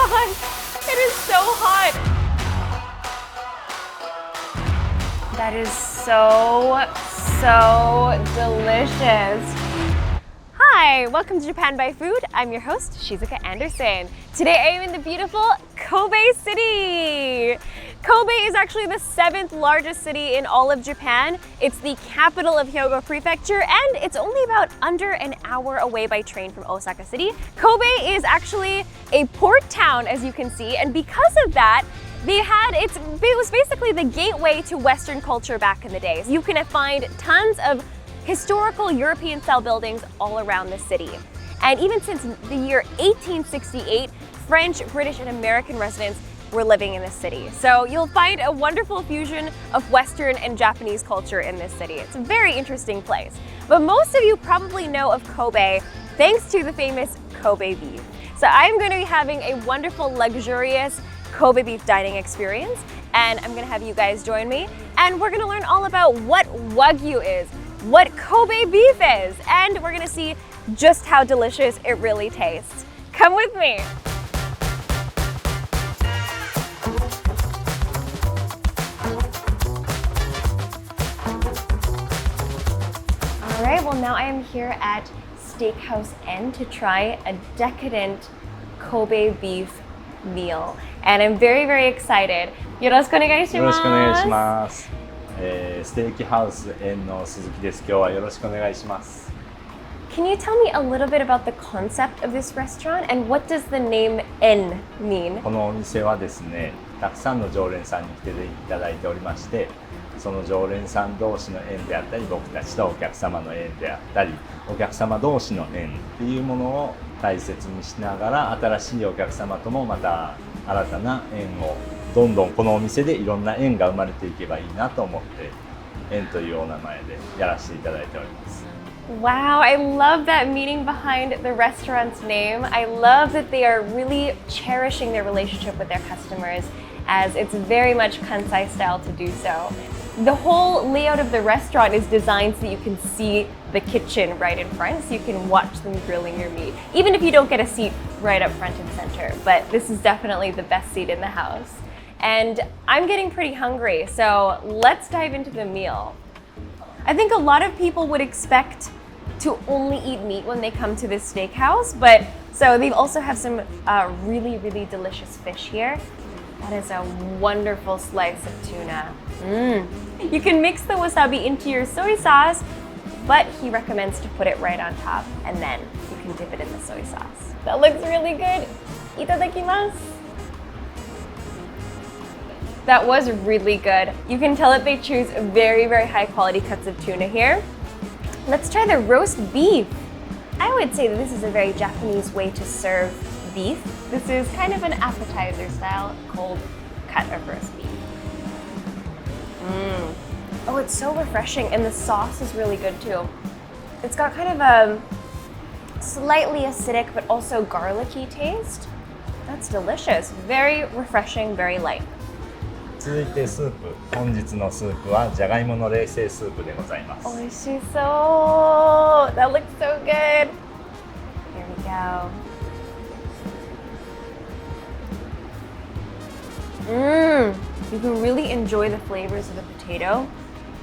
god! It is so hot! That is so delicious. Hi, welcome to Japan by Food. I'm your host, Shizuka Anderson. Today I am in the beautiful Kobe City. Kobe is actually the 7th largest city in all of Japan. It's the capital of Hyogo prefecture and it's only about under an hour away by train from Osaka City. Kobe is actually a port town, as you can see, and because of that, it was basically the gateway to Western culture back in the day. You can find tons of historical European-style buildings all around the city. And even since the year 1868, French, British, and American residents were living in this city. So you'll find a wonderful fusion of Western and Japanese culture in this city. It's a very interesting place. But most of you probably know of Kobe thanks to the famous Kobe beef. So I'm going to be having a wonderful, luxurious Kobe beef dining experience, and I'm going to have you guys join me, and we're going to learn all about what Wagyu is, what Kobe beef is, and we're gonna see just how delicious it really tastes. Come with me. All right, well now I am here at Steakhouse En to try a decadent Kobe beef meal. And I'm very, very excited. よろしくお願いします。よろしくお願いします。ステーキハウス園の鈴木です。今日はよろしくお願いします。Can you tell me a little bit about the concept of this restaurant and what does the name En mean? このお店はですね、たくさんの常連さんに来ていただいておりまして、その常連さん同士の縁であったり、僕たちとお客様の縁であったり、お客様同士の縁っていうものを大切にしながら、新しいお客様ともまた新たな縁をどんどんこのお店でいろんな縁が生まれていけばいいなと思って縁というお名前でやらせていただいております。 Wow, I love that meaning behind the restaurant's name. I love that they are really cherishing their relationship with their customers, as it's very much Kansai style to do so. The whole layout of the restaurant is designed so that you can see the kitchen right in front, so you can watch them grilling your meat, even if you don't get a seat right up front and center. But this is definitely the best seat in the house. And I'm getting pretty hungry, so let's dive into the meal. I think a lot of people would expect to only eat meat when they come to this steakhouse, but so they also have some really, really delicious fish here. That is a wonderful slice of tuna. You can mix the wasabi into your soy sauce, but he recommends to put it right on top, and then you can dip it in the soy sauce. That looks really good. Itadakimasu. That was really good. You can tell that they choose very, very high quality cuts of tuna here. Let's try the roast beef. I would say that this is a very Japanese way to serve beef. This is kind of an appetizer style cold cut of roast beef. Oh, it's so refreshing, and the sauce is really good too. It's got kind of a slightly acidic but also garlicky taste. That's delicious. Very refreshing, very light. 続いてスープ、本日のスープはじゃがいもの冷製スープでございます。美味しそう。That looks so good. Here we go. You can really enjoy the flavors of the potato.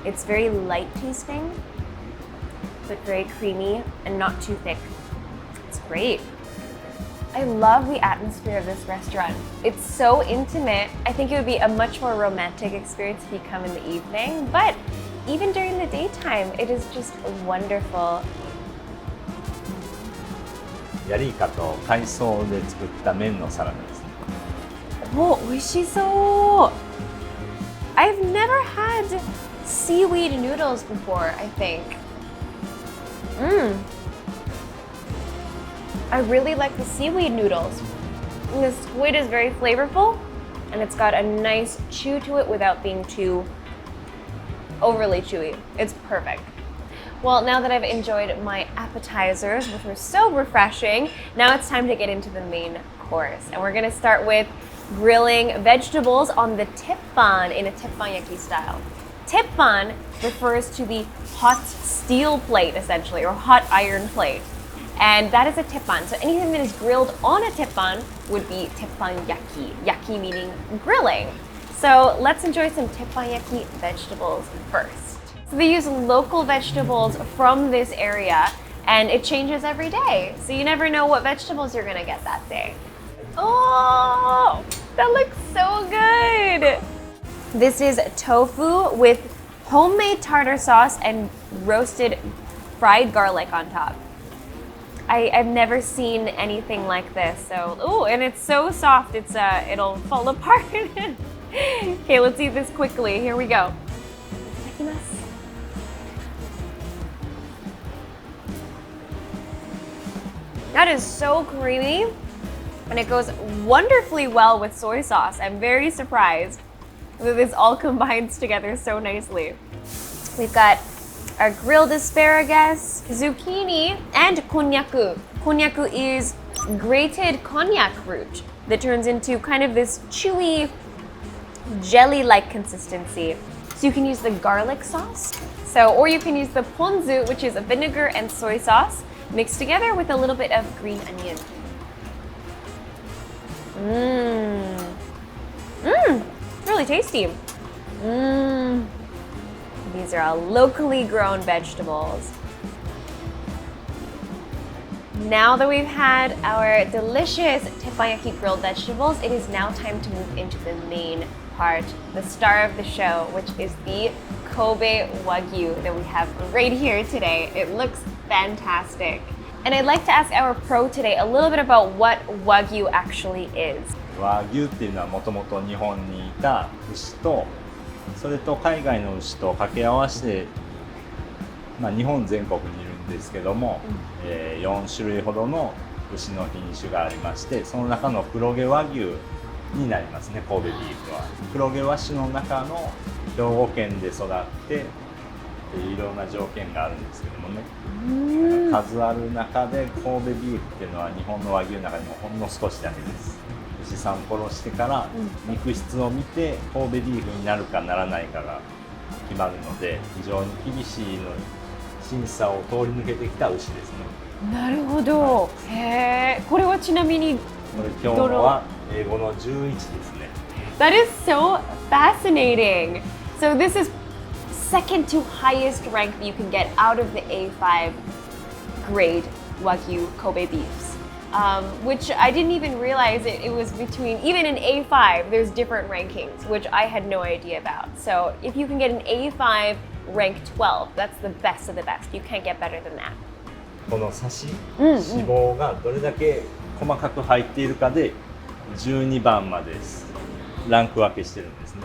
It's very light tasting, but very creamy and not too thick. It's great. I love the atmosphere of this restaurant. It's so intimate. I think it would be a much more romantic experience if you come in the evening, but even during the daytime, it is just wonderful. ヤリイカと海藻で作った麺のサラダですね。Oh, 美味しそう。I've never had seaweed noodles before, I think. I really like the seaweed noodles. And the squid is very flavorful, and it's got a nice chew to it without being too overly chewy. It's perfect. Well, now that I've enjoyed my appetizers, which were so refreshing, now it's time to get into the main course. And we're gonna start with grilling vegetables on the teppan in a teppanyaki style. Teppan refers to the hot steel plate, essentially, or hot iron plate. And that is a teppan. So anything that is grilled on a teppan would be teppanyaki. Yaki meaning grilling. So let's enjoy some teppanyaki vegetables first. So they use local vegetables from this area, and it changes every day. So you never know what vegetables you're gonna get that day. Oh, that looks so good. This is tofu with homemade tartar sauce and roasted fried garlic on top. I've never seen anything like this. So, oh, and it's so soft, it'll fall apart. Okay, let's eat this quickly. Here we go. Itadakimasu. That is so creamy, and it goes wonderfully well with soy sauce. I'm very surprised that this all combines together so nicely. We've got our grilled asparagus, zucchini, and konnyaku. Konnyaku is grated konjac root that turns into kind of this chewy, jelly-like consistency. So you can use the garlic sauce, or you can use the ponzu, which is a vinegar and soy sauce mixed together with a little bit of green onion. Really tasty. These are all locally grown vegetables. Now that we've had our delicious teppanyaki grilled vegetables, it is now time to move into the main part, the star of the show, which is the Kobe Wagyu that we have right here today. It looks fantastic. And I'd like to ask our pro today a little bit about what Wagyu actually is. Wagyu っていうのはもともと日本にいた牛と、それと海外の牛と掛け合わせて、日本全国にいるんですけども、4種類ほどの牛の品種がありまして、その中の黒毛和牛になりますね、神戸ビーフは。黒毛和種の中の兵庫県で育っていろんな条件があるんですけどもね、数ある中で神戸ビーフっていうのは日本の和牛の中にもほんの少しだけです。牛さん殺してから肉質を見て神戸ビーフになるかならないかが決まるので、非常に厳しいの審査を通り抜けてきた牛ですね。なるほど。へえ、これはちなみにこれ今日のは英語の11ですね。That is so fascinating. So this is second to highest rank that you can get out of the A5 grade Wagyu Kobe beefs, which I didn't even realize it was between, even in A5, there's different rankings, which I had no idea about. So if you can get an A5 rank 12, that's the best of the best. You can't get better than that. このサシ、脂肪がどれだけ細かく入っているかで12番までランク分けしてるんですね。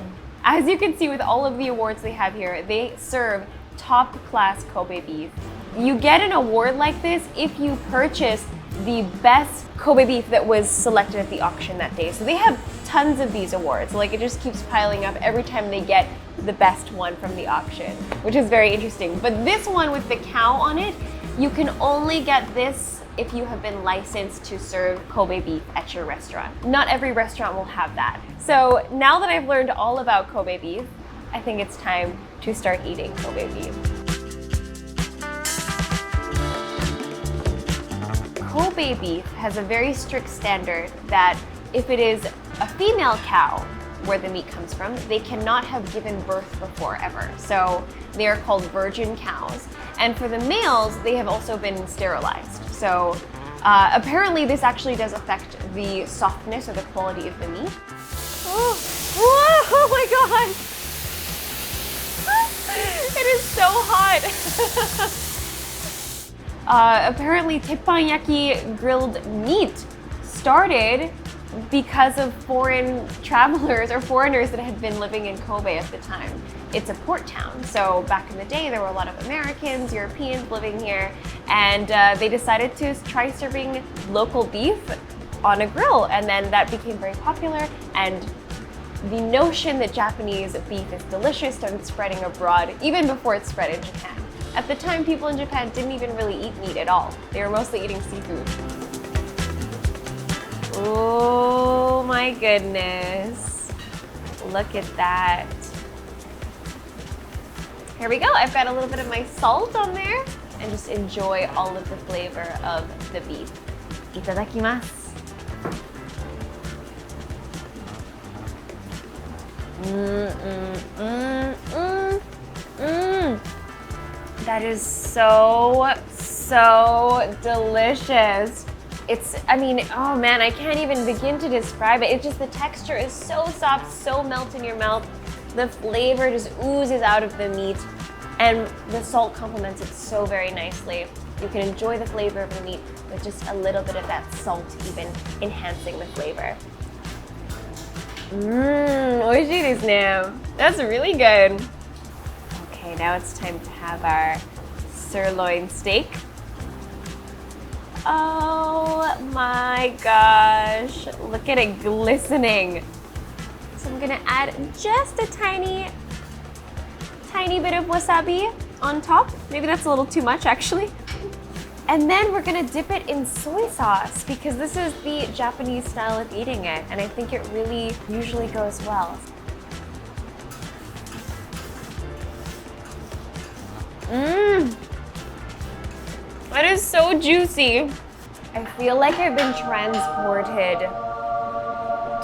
As you can see with all of the awards they have here, they serve top class Kobe beef. You get an award like this if you purchase the best Kobe beef that was selected at the auction that day. So they have tons of these awards. Like, it just keeps piling up every time they get the best one from the auction, which is very interesting. But this one with the cow on it, you can only get this if you have been licensed to serve Kobe beef at your restaurant. Not every restaurant will have that. So now that I've learned all about Kobe beef, I think it's time to start eating Kobe beef. Kobe beef has a very strict standard that if it is a female cow where the meat comes from, they cannot have given birth before ever. So they are called virgin cows. And for the males, they have also been sterilized. So apparently this actually does affect the softness or the quality of the meat. Oh my god! It is so hot! Apparently teppanyaki grilled meat started because of foreign travelers or foreigners that had been living in Kobe at the time. It's a port town, so back in the day there were a lot of Americans, Europeans living here, and they decided to try serving local beef on a grill, and then that became very popular, and the notion that Japanese beef is delicious started spreading abroad even before it spread in Japan. At the time, people in Japan didn't even really eat meat at all. They were mostly eating seafood. Oh my goodness. Look at that. Here we go. I've got a little bit of my salt on there. and just enjoy all of the flavor of the beef. いただきます。That is so delicious. I mean, oh man, I can't even begin to describe it. It's just the texture is so soft, so melt in your mouth. The flavor just oozes out of the meat, and the salt complements it so very nicely. You can enjoy the flavor of the meat with just a little bit of that salt even enhancing the flavor. 美味しいですね. That's really good. Okay, now it's time to have our sirloin steak. Oh my gosh, look at it glistening. So I'm gonna add just a tiny bit of wasabi on top. Maybe that's a little too much actually. And then we're gonna dip it in soy sauce because this is the Japanese style of eating it, and I think it really usually goes well. That is so juicy. I feel like I've been transported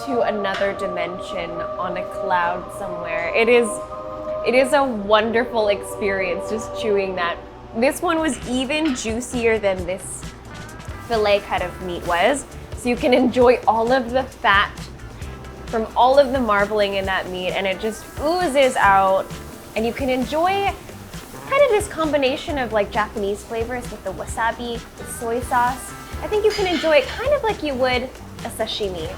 to another dimension on a cloud somewhere. It is a wonderful experience just chewing that. This one was even juicier than this filet cut of meat was. So you can enjoy all of the fat from all of the marbling in that meat, and it just oozes out. And you can enjoy kind of this combination of like Japanese flavors with the wasabi, the soy sauce. I think you can enjoy it kind of like you would a sashimi,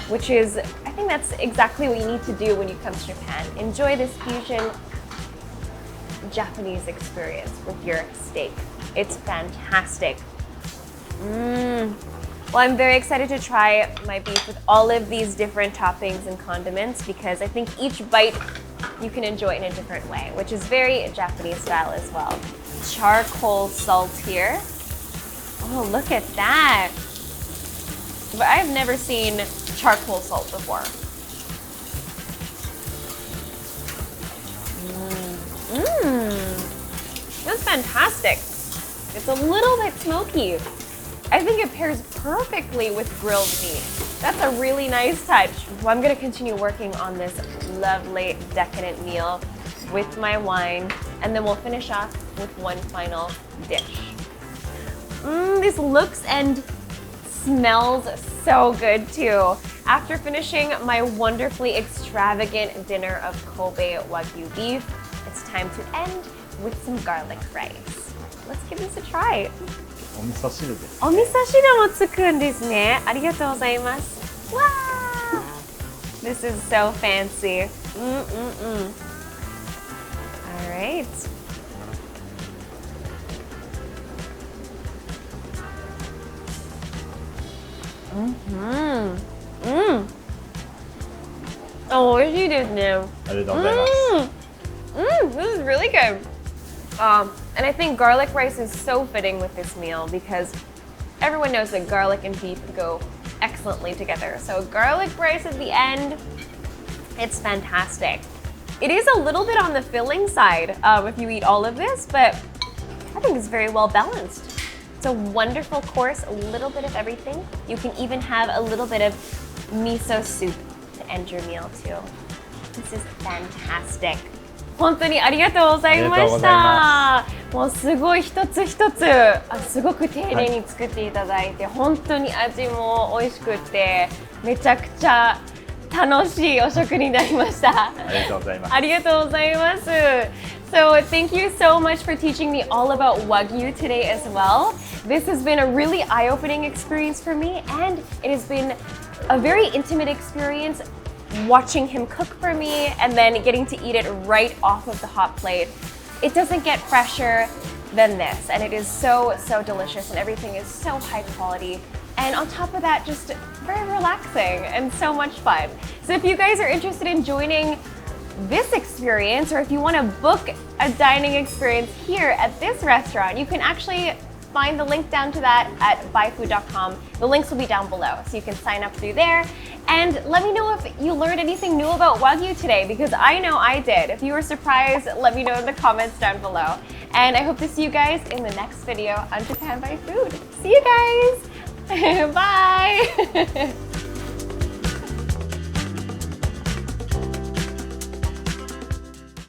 which is, I think that's exactly what you need to do when you come to Japan. Enjoy this fusion Japanese experience with your steak. It's fantastic. Well, I'm very excited to try my beef with all of these different toppings and condiments because I think each bite you can enjoy in a different way, which is very Japanese style as well. Charcoal salt here. Oh, look at that. But I've never seen charcoal salt before. That's fantastic. It's a little bit smoky. I think it pairs perfectly with grilled meat. That's a really nice touch. Well, I'm gonna continue working on this lovely, decadent meal with my wine, and then we'll finish off with one final dish. This looks and smells so good too. After finishing my wonderfully extravagant dinner of Kobe Wagyu beef, it's time to end with some garlic rice. Let's give this a try. お味噌汁です。お味噌汁もつくんですね。ありがとうございます。わー! This is so fancy. All right. Oh, 美味しいですね。ありがとうございます。This is really good. And I think garlic rice is so fitting with this meal because everyone knows that garlic and beef go excellently together. So garlic rice at the end, it's fantastic. It is a little bit on the filling side if you eat all of this, but I think it's very well balanced. It's a wonderful course, a little bit of everything. You can even have a little bit of miso soup to end your meal too. This is fantastic. 本当にありがとうございました。もうすごい一つ一つすごく丁寧に作っていただいて、本当に味も美味しくてめちゃくちゃ楽しいお食になりました。ありがとうございます。ありがとうございます。So thank you so much for teaching me all about Wagyu today as well. This has been a really eye-opening experience for me, and it has been a very intimate experience watching him cook for me and then getting to eat it right off of the hot plate. It doesn't get fresher than this, and it is so delicious, and everything is so high quality. And on top of that, just very relaxing and so much fun. So if you guys are interested in joining this experience, or if you want to book a dining experience here at this restaurant, you can actually find the link down to that at buyfood.com. The links will be down below, so you can sign up through there. And let me know if you learned anything new about Wagyu today, because I know I did. If you were surprised, let me know in the comments down below. And I hope to see you guys in the next video on Japan by Food. See you guys! Bye!